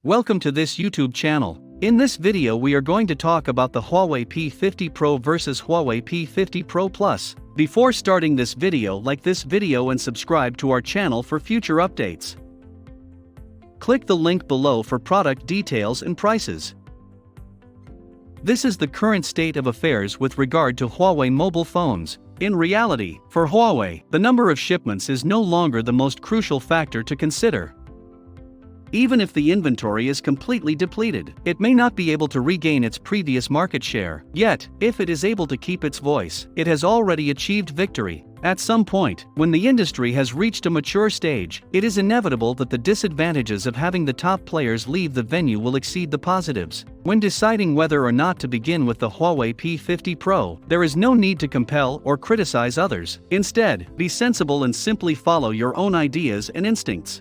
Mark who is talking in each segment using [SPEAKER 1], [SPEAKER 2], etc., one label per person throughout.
[SPEAKER 1] Welcome to this YouTube channel. In this video we are going to talk about the Huawei P50 Pro versus Huawei P50 Pro Plus. Before starting this video, like this video and subscribe to our channel for future updates. Click the link below for product details and prices. This is the current state of affairs with regard to Huawei mobile phones. In reality, for Huawei, the number of shipments is no longer the most crucial factor to consider. Even if the inventory is completely depleted, it may not be able to regain its previous market share. Yet, if it is able to keep its voice, it has already achieved victory. At some point, when the industry has reached a mature stage, it is inevitable that the disadvantages of having the top players leave the venue will exceed the positives. When deciding whether or not to begin with the Huawei P50 Pro, there is no need to compel or criticize others. Instead, be sensible and simply follow your own ideas and instincts.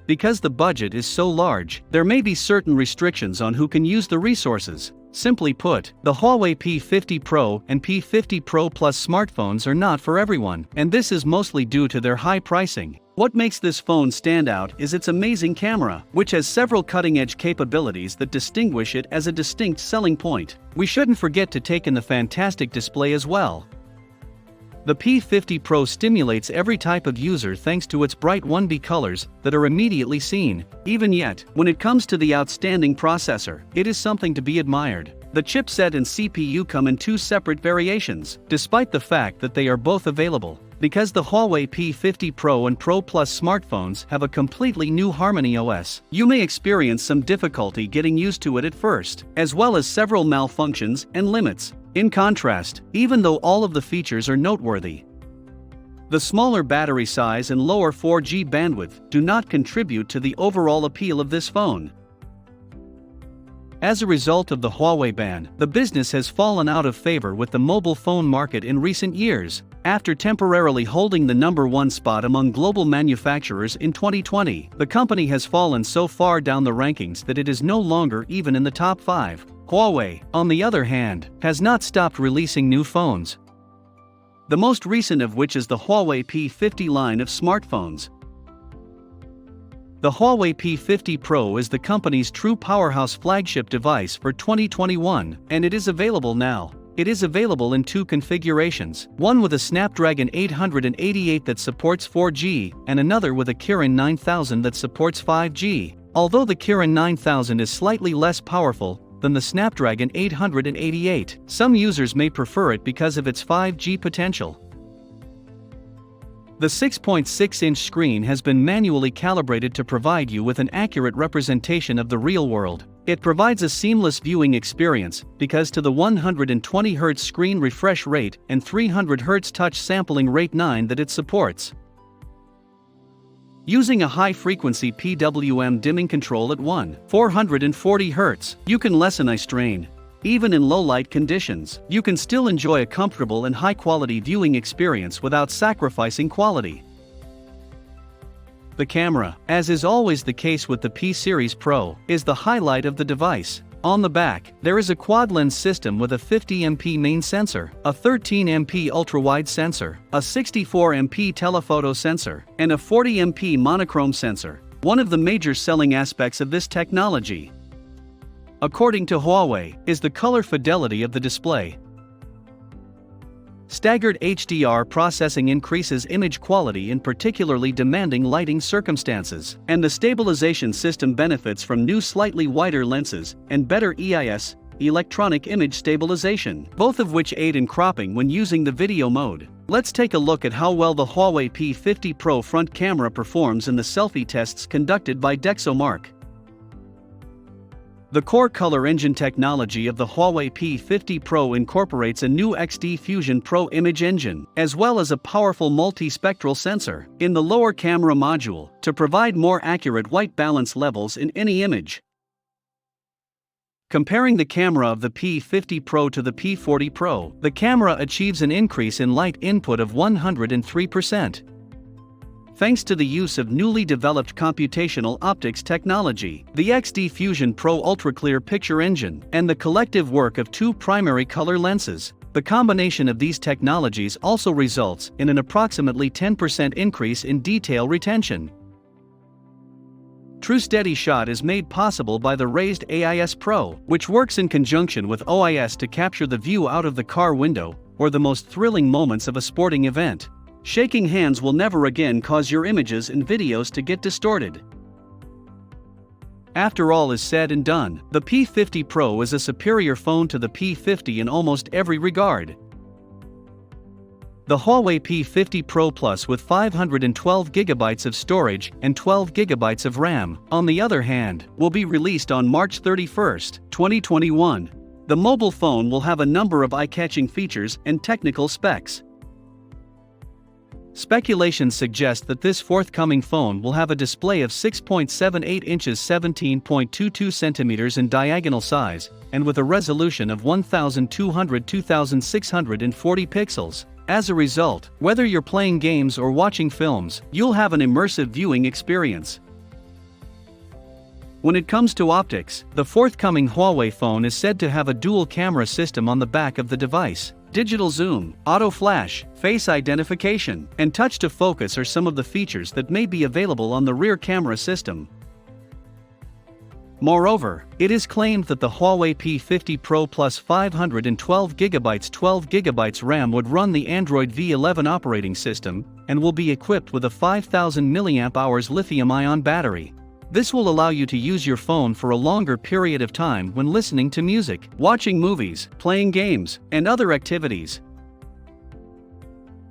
[SPEAKER 1] Because the budget is so large, there may be certain restrictions on who can use the resources. Simply put, the Huawei P50 Pro and P50 Pro Plus smartphones are not for everyone, and this is mostly due to their high pricing. What makes this phone stand out is its amazing camera, which has several cutting-edge capabilities that distinguish it as a distinct selling point. We shouldn't forget to take in the fantastic display as well. The P50 Pro stimulates every type of user thanks to its bright 1B colors that are immediately seen. Even yet, when it comes to the outstanding processor, it is something to be admired. The chipset and CPU come in two separate variations, despite the fact that they are both available. Because the Huawei P50 Pro and Pro Plus smartphones have a completely new Harmony OS, you may experience some difficulty getting used to it at first, as well as several malfunctions and limits. In contrast, even though all of the features are noteworthy, the smaller battery size and lower 4G bandwidth do not contribute to the overall appeal of this phone. As a result of the Huawei ban, the business has fallen out of favor with the mobile phone market in recent years. After temporarily holding the #1 spot among global manufacturers in 2020, the company has fallen so far down the rankings that it is no longer even in the top 5. Huawei, on the other hand, has not stopped releasing new phones. The most recent of which is the Huawei P50 line of smartphones. The Huawei P50 Pro is the company's true powerhouse flagship device for 2021, and it is available now. It is available in two configurations, one with a Snapdragon 888 that supports 4G, and another with a Kirin 9000 that supports 5G. Although the Kirin 9000 is slightly less powerful than the Snapdragon 888, some users may prefer it because of its 5G potential. The 6.6-inch screen has been manually calibrated to provide you with an accurate representation of the real world. It provides a seamless viewing experience because to the 120Hz screen refresh rate and 300Hz touch sampling rate 9 that it supports. Using a high-frequency PWM dimming control at 440 Hz, you can lessen eye strain. Even in low-light conditions, you can still enjoy a comfortable and high-quality viewing experience without sacrificing quality. The camera, as is always the case with the P-Series Pro, is the highlight of the device. On the back, there is a quad-lens system with a 50MP main sensor, a 13MP ultra-wide sensor, a 64MP telephoto sensor, and a 40MP monochrome sensor. One of the major selling aspects of this technology, according to Huawei, is the color fidelity of the display. Staggered HDR processing increases image quality in particularly demanding lighting circumstances, and the stabilization system benefits from new slightly wider lenses and better EIS, electronic image stabilization, both of which aid in cropping when using the video mode. Let's take a look at how well the Huawei P50 Pro front camera performs in the selfie tests conducted by DxOMark. The core color engine technology of the Huawei P50 Pro incorporates a new XD Fusion Pro image engine, as well as a powerful multispectral sensor in the lower camera module to provide more accurate white balance levels in any image. Comparing the camera of the P50 Pro to the P40 Pro, the camera achieves an increase in light input of 103%. Thanks to the use of newly developed computational optics technology, the XD Fusion Pro ultra-clear picture engine, and the collective work of two primary color lenses, The combination of these technologies also results in an approximately 10% increase in detail retention. True steady shot is made possible by the raised AIS Pro, which works in conjunction with OIS to capture the view out of the car window, or the most thrilling moments of a sporting event. Shaking hands will never again cause your images and videos to get distorted. After all is said and done, the P50 Pro is a superior phone to the P50 in almost every regard. The Huawei P50 Pro Plus with 512GB of storage and 12GB of RAM, on the other hand, will be released on March 31, 2021. The mobile phone will have a number of eye-catching features and technical specs. Speculation suggests that this forthcoming phone will have a display of 6.78 inches 17.22 centimeters in diagonal size, and with a resolution of 1200-2640 pixels. As a result, whether you're playing games or watching films, you'll have an immersive viewing experience. When it comes to optics, the forthcoming Huawei phone is said to have a dual camera system on the back of the device. Digital zoom, auto flash, face identification, and touch to focus are some of the features that may be available on the rear camera system. Moreover, it is claimed that the Huawei P50 Pro Plus 512GB 12GB RAM would run the Android V11 operating system, and will be equipped with a 5000 mAh lithium-ion battery. This will allow you to use your phone for a longer period of time when listening to music, watching movies, playing games, and other activities.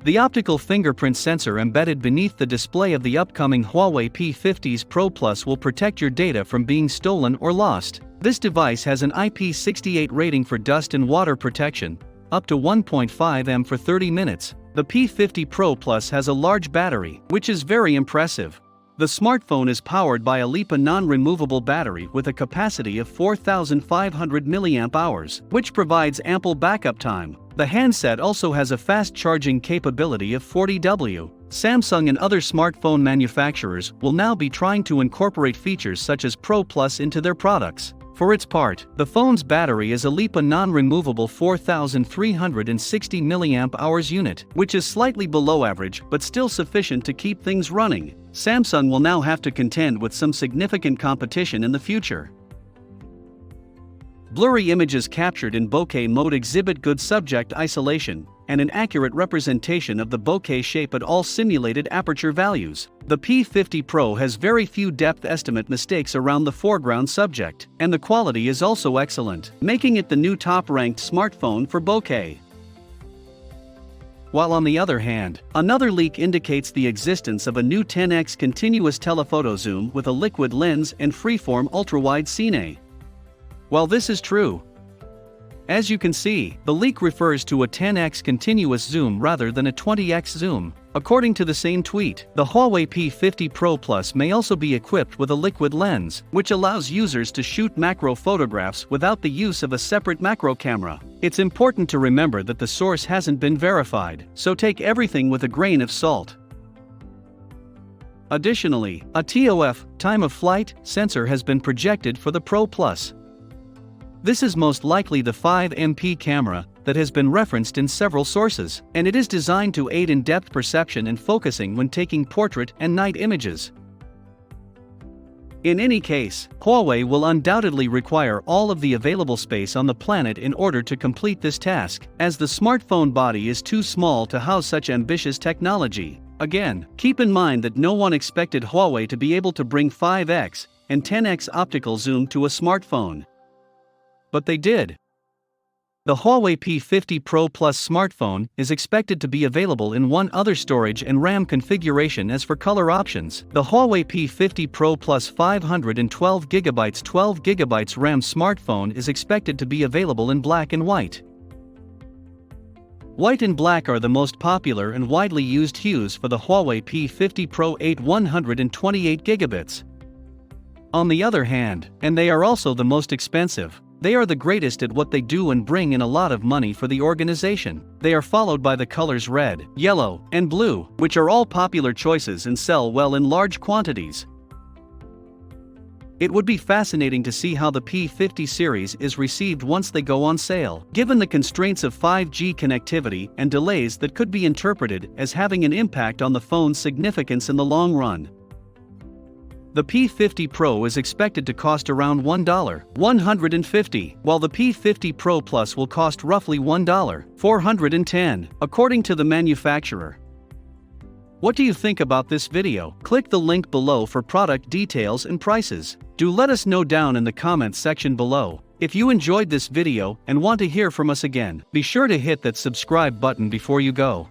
[SPEAKER 1] The optical fingerprint sensor embedded beneath the display of the upcoming Huawei P50 Pro Plus will protect your data from being stolen or lost. This device has an IP68 rating for dust and water protection, up to 1.5 m for 30 minutes. The P50 Pro Plus has a large battery, which is very impressive. The smartphone is powered by a LiPo non-removable battery with a capacity of 4,500 mAh, which provides ample backup time. The handset also has a fast charging capability of 40W. Samsung and other smartphone manufacturers will now be trying to incorporate features such as Pro Plus into their products. For its part, the phone's battery is a LiPo non-removable 4,360 mAh unit, which is slightly below average but still sufficient to keep things running. Samsung will now have to contend with some significant competition in the future. Blurry images captured in bokeh mode exhibit good subject isolation, and an accurate representation of the bokeh shape at all simulated aperture values. The P50 Pro has very few depth estimate mistakes around the foreground subject, and the quality is also excellent, making it the new top-ranked smartphone for bokeh. While on the other hand, another leak indicates the existence of a new 10x continuous telephoto zoom with a liquid lens and freeform ultrawide cine. While this is true, as you can see, the leak refers to a 10x continuous zoom rather than a 20x zoom. According to the same tweet, the Huawei P50 Pro Plus may also be equipped with a liquid lens, which allows users to shoot macro photographs without the use of a separate macro camera. It's important to remember that the source hasn't been verified, so take everything with a grain of salt. Additionally, a TOF, time of flight, sensor has been projected for the Pro Plus. This is most likely the 5MP camera that has been referenced in several sources, and it is designed to aid in depth perception and focusing when taking portrait and night images. In any case, Huawei will undoubtedly require all of the available space on the planet in order to complete this task, as the smartphone body is too small to house such ambitious technology. Again, keep in mind that no one expected Huawei to be able to bring 5x and 10x optical zoom to a smartphone. But they did. The Huawei P50 Pro Plus smartphone is expected to be available in one other storage and RAM configuration. As for color options, the Huawei P50 Pro Plus 512GB 12GB RAM smartphone is expected to be available in black and white. White and black are the most popular and widely used hues for the Huawei P50 Pro 8128GB. On the other hand, and they are also the most expensive, they are the greatest at what they do and bring in a lot of money for the organization. They are followed by the colors red, yellow, and blue, which are all popular choices and sell well in large quantities. It would be fascinating to see how the P50 series is received once they go on sale, given the constraints of 5G connectivity and delays that could be interpreted as having an impact on the phone's significance in the long run. The P50 Pro is expected to cost around $1.150, while the P50 Pro Plus will cost roughly $1.410, according to the manufacturer. What do you think about this video? Click the link below for product details and prices. Do let us know down in the comments section below. If you enjoyed this video and want to hear from us again, be sure to hit that subscribe button before you go.